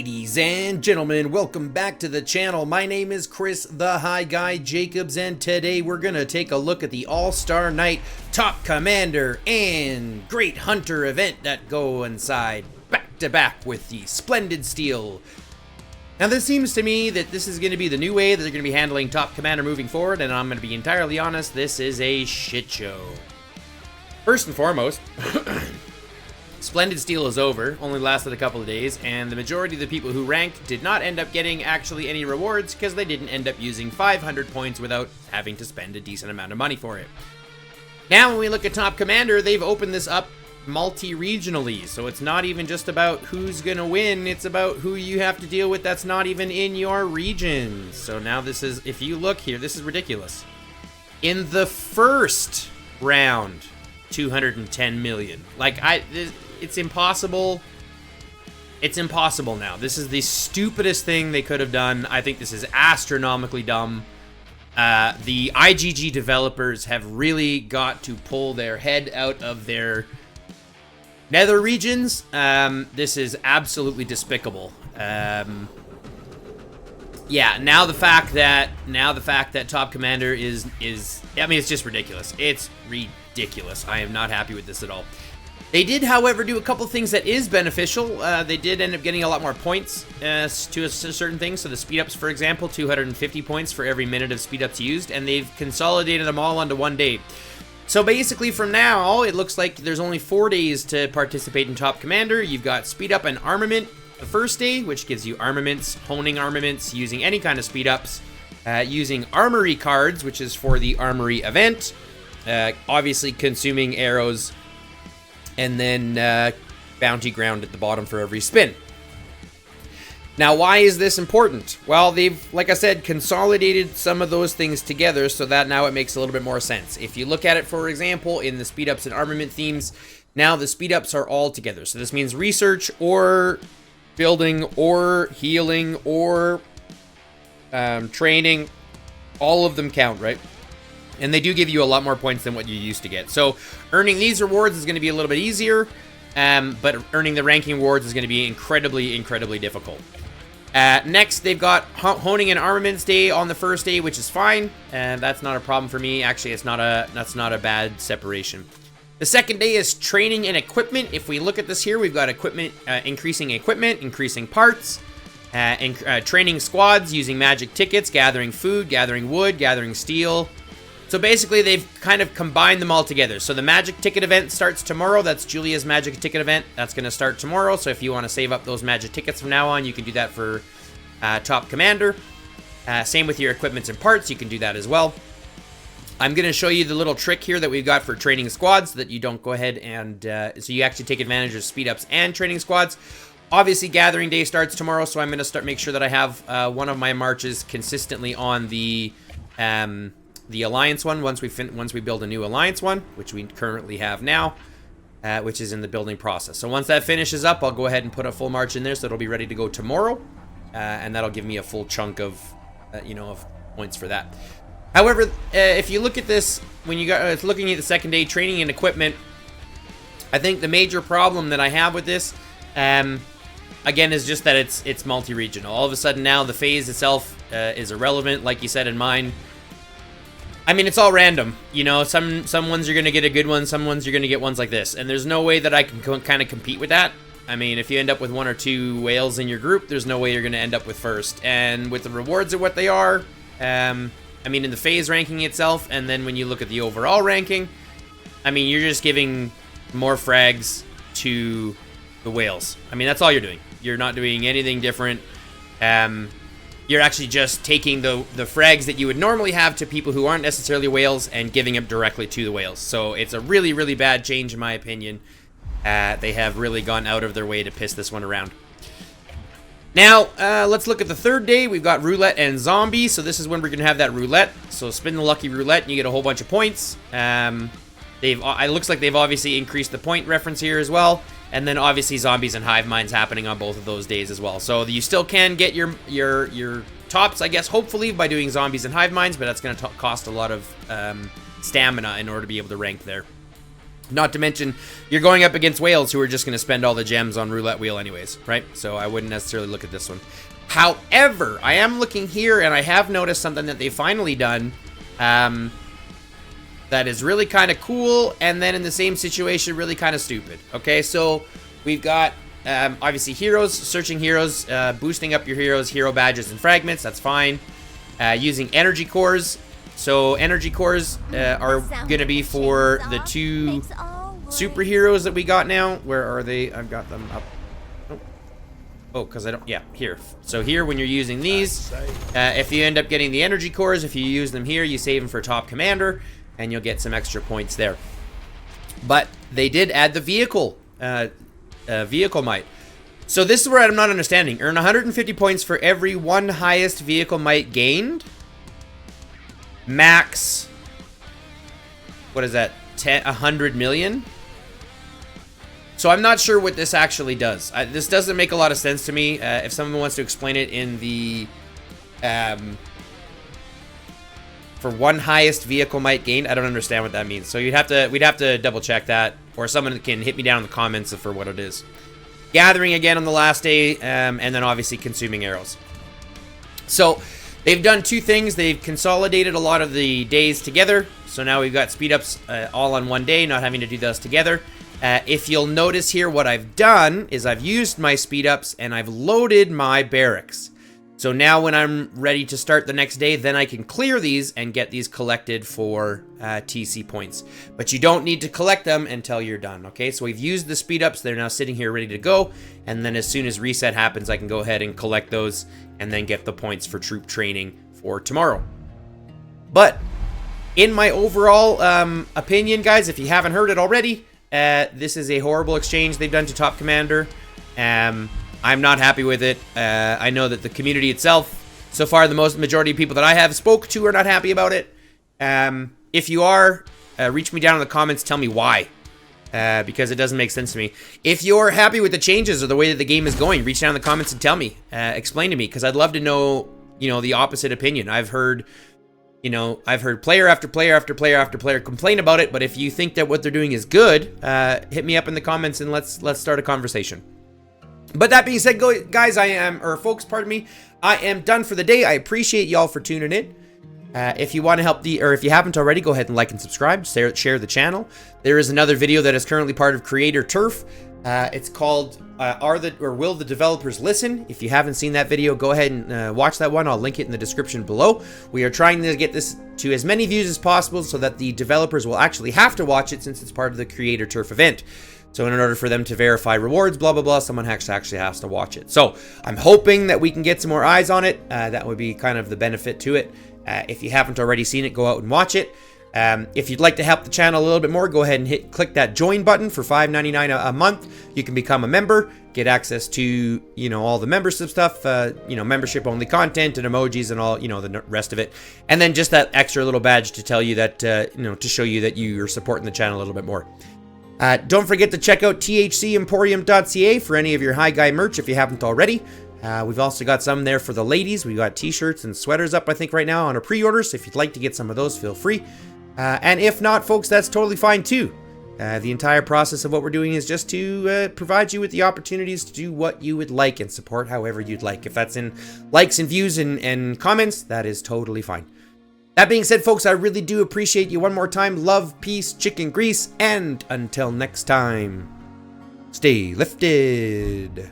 Ladies and gentlemen, welcome back to the channel. My name is Chris the High Guy Jacobs, and today we're gonna take a look at the All-Star Night Top Commander and Great Hunter event that go inside back to back with the Splendid Steel. Now this seems to me that this is going to be the new way that they're going to be handling Top Commander moving forward, and I'm going to be entirely honest, this is a shit show. First and foremost, Splendid Steel is over, only lasted a couple of days, and the majority of the people who ranked did not end up getting actually any rewards because they didn't end up using 500 points without having to spend a decent amount of money for it. Now when we look at Top Commander, they've opened this up multi-regionally, so it's not even just about who's gonna win, it's about who you have to deal with that's not even in your region. So now this is, if you look here, this is ridiculous. In the first round, 210 million. Like, it's impossible. It's impossible now. This is the stupidest thing they could have done. I think this is astronomically dumb. The IGG developers have really got to pull their head out of their nether regions. This is absolutely despicable. Yeah, now the fact that Top Commander is I mean, it's just ridiculous. It's ridiculous. I am not happy with this at all. They did, however, do a couple things that is beneficial. They did end up getting a lot more points to a certain things. So the speed ups, for example, 250 points for every minute of speed ups used, and they've consolidated them all onto one day. So basically from now, it looks like there's only 4 days to participate in Top Commander. You've got speed up and armament the first day, which gives you armaments, honing armaments, using any kind of speed ups, using armory cards, which is for the armory event, obviously consuming arrows, and then bounty ground at the bottom for every spin. Now, why is this important? Well, they've, like I said, consolidated some of those things together so that now it makes a little bit more sense. If you look at it, for example, in the speed ups and armament themes, now the speed ups are all together. So this means research or building or healing or training, all of them count, right? And they do give you a lot more points than what you used to get. So earning these rewards is going to be a little bit easier, but earning the ranking rewards is going to be incredibly, incredibly difficult. Next, they've got honing and armaments day on the first day, which is fine, and that's not a problem for me. Actually, that's not a bad separation. The second day is training and equipment. If we look at this here, we've got equipment, increasing parts, training squads using magic tickets, gathering food, gathering wood, gathering steel. So basically, they've kind of combined them all together. So the magic ticket event starts tomorrow. That's Julia's magic ticket event. That's going to start tomorrow. So if you want to save up those magic tickets from now on, you can do that for Top Commander. Same with your equipments and parts. You can do that as well. I'm going to show you the little trick here that we've got for training squads so that you don't go ahead and... so you actually take advantage of speed ups and training squads. Obviously, gathering day starts tomorrow, so I'm going to make sure that I have one of my marches consistently on the Alliance one once we build a new Alliance one, which we currently have now, which is in the building process. So once that finishes up, I'll go ahead and put a full march in there, so it'll be ready to go tomorrow, and that'll give me a full chunk of, of points for that. However, if you look at this, when you got looking at the second day training and equipment, I think the major problem that I have with this, again, is just that it's multi-regional. All of a sudden now the phase itself is irrelevant, like you said in mine. I mean, it's all random, some ones you're going to get a good one, some ones you're going to get ones like this, and there's no way that I can kind of compete with that. I mean, if you end up with 1 or 2 whales in your group, there's no way you're going to end up with first. And with the rewards at what they are, I mean, in the phase ranking itself, and then when you look at the overall ranking, I mean, you're just giving more frags to the whales. I mean, that's all you're doing. You're not doing anything different. You're actually just taking the frags that you would normally have to people who aren't necessarily whales and giving them directly to the whales. So it's a really, really bad change in my opinion. They have really gone out of their way to piss this one around. Now, let's look at the third day. We've got roulette and zombie. So this is when we're going to have that roulette. So spin the lucky roulette and you get a whole bunch of points. It looks like they've obviously increased the point reference here as well. And then obviously zombies and hive minds happening on both of those days as well. So you still can get your tops, I guess, hopefully by doing zombies and hive minds, but that's going to cost a lot of stamina in order to be able to rank there. Not to mention, you're going up against whales who are just going to spend all the gems on roulette wheel anyways, right? So I wouldn't necessarily look at this one. However, I am looking here, and I have noticed something that they've finally done that is really kind of cool, and then in the same situation, really kind of stupid. Okay, so we've got, obviously, heroes, searching heroes, boosting up your heroes, hero badges and fragments, that's fine. Using energy cores. So energy cores are going to be for the 2 superheroes that we got now. Where are they? I've got them up. Oh, because I don't... Yeah, here. So here, when you're using these, if you end up getting the energy cores, if you use them here, you save them for top commander, and you'll get some extra points there. But they did add the vehicle might. So this is where I'm not understanding. Earn 150 points for every 1 highest vehicle might gained. Max, what is that, 100 million? So I'm not sure what this actually does. This doesn't make a lot of sense to me. If someone wants to explain it in the, for 1 highest vehicle might gained, I don't understand what that means. So we'd have to double check that, or someone can hit me down in the comments for what it is. Gathering again on the last day, and then obviously consuming arrows. So they've done 2 things. They've consolidated a lot of the days together. So now we've got speed ups all on 1 day, not having to do those together. If you'll notice here, what I've done is I've used my speed ups and I've loaded my barracks. So now when I'm ready to start the next day, then I can clear these and get these collected for TC points. But you don't need to collect them until you're done, okay? So we've used the speed ups. They're now sitting here ready to go. And then as soon as reset happens, I can go ahead and collect those and then get the points for troop training for tomorrow. But in my overall opinion, guys, if you haven't heard it already, this is a horrible exchange they've done to top commander. I'm not happy with it. I know that the community itself, so far the majority of people that I have spoke to are not happy about it. If you are, reach me down in the comments, tell me why. Because it doesn't make sense to me. If you're happy with the changes or the way that the game is going, reach down in the comments and tell me. Explain to me, because I'd love to know, the opposite opinion. I've heard player after player after player after player complain about it, but if you think that what they're doing is good, hit me up in the comments and let's start a conversation. But that being said, guys, folks, pardon me, I am done for the day. I appreciate y'all for tuning in. If you want to help if you haven't already, go ahead and like and subscribe, share the channel. There is another video that is currently part of Creator Turf. It's called Will the Developers Listen? If you haven't seen that video, go ahead and watch that one. I'll link it in the description below. We are trying to get this to as many views as possible so that the developers will actually have to watch it, since it's part of the Creator Turf event. So in order for them to verify rewards, blah, blah, blah, someone actually has to watch it. So I'm hoping that we can get some more eyes on it. That would be kind of the benefit to it. If you haven't already seen it, go out and watch it. If you'd like to help the channel a little bit more, go ahead and click that join button for $5.99 a month. You can become a member, get access to, all the membership stuff, membership only content and emojis and all, the rest of it. And then just that extra little badge to tell you that, to show you that you're supporting the channel a little bit more. Don't forget to check out thcemporium.ca for any of your High Guy merch if you haven't already. We've also got some there for the ladies. We've got t-shirts and sweaters up, I think, right now on a pre-order. So if you'd like to get some of those, feel free. And if not, folks, that's totally fine too. The entire process of what we're doing is just to provide you with the opportunities to do what you would like and support however you'd like. If that's in likes and views and comments, that is totally fine. That being said, folks, I really do appreciate you one more time. Love, peace, chicken grease, and until next time, stay lifted.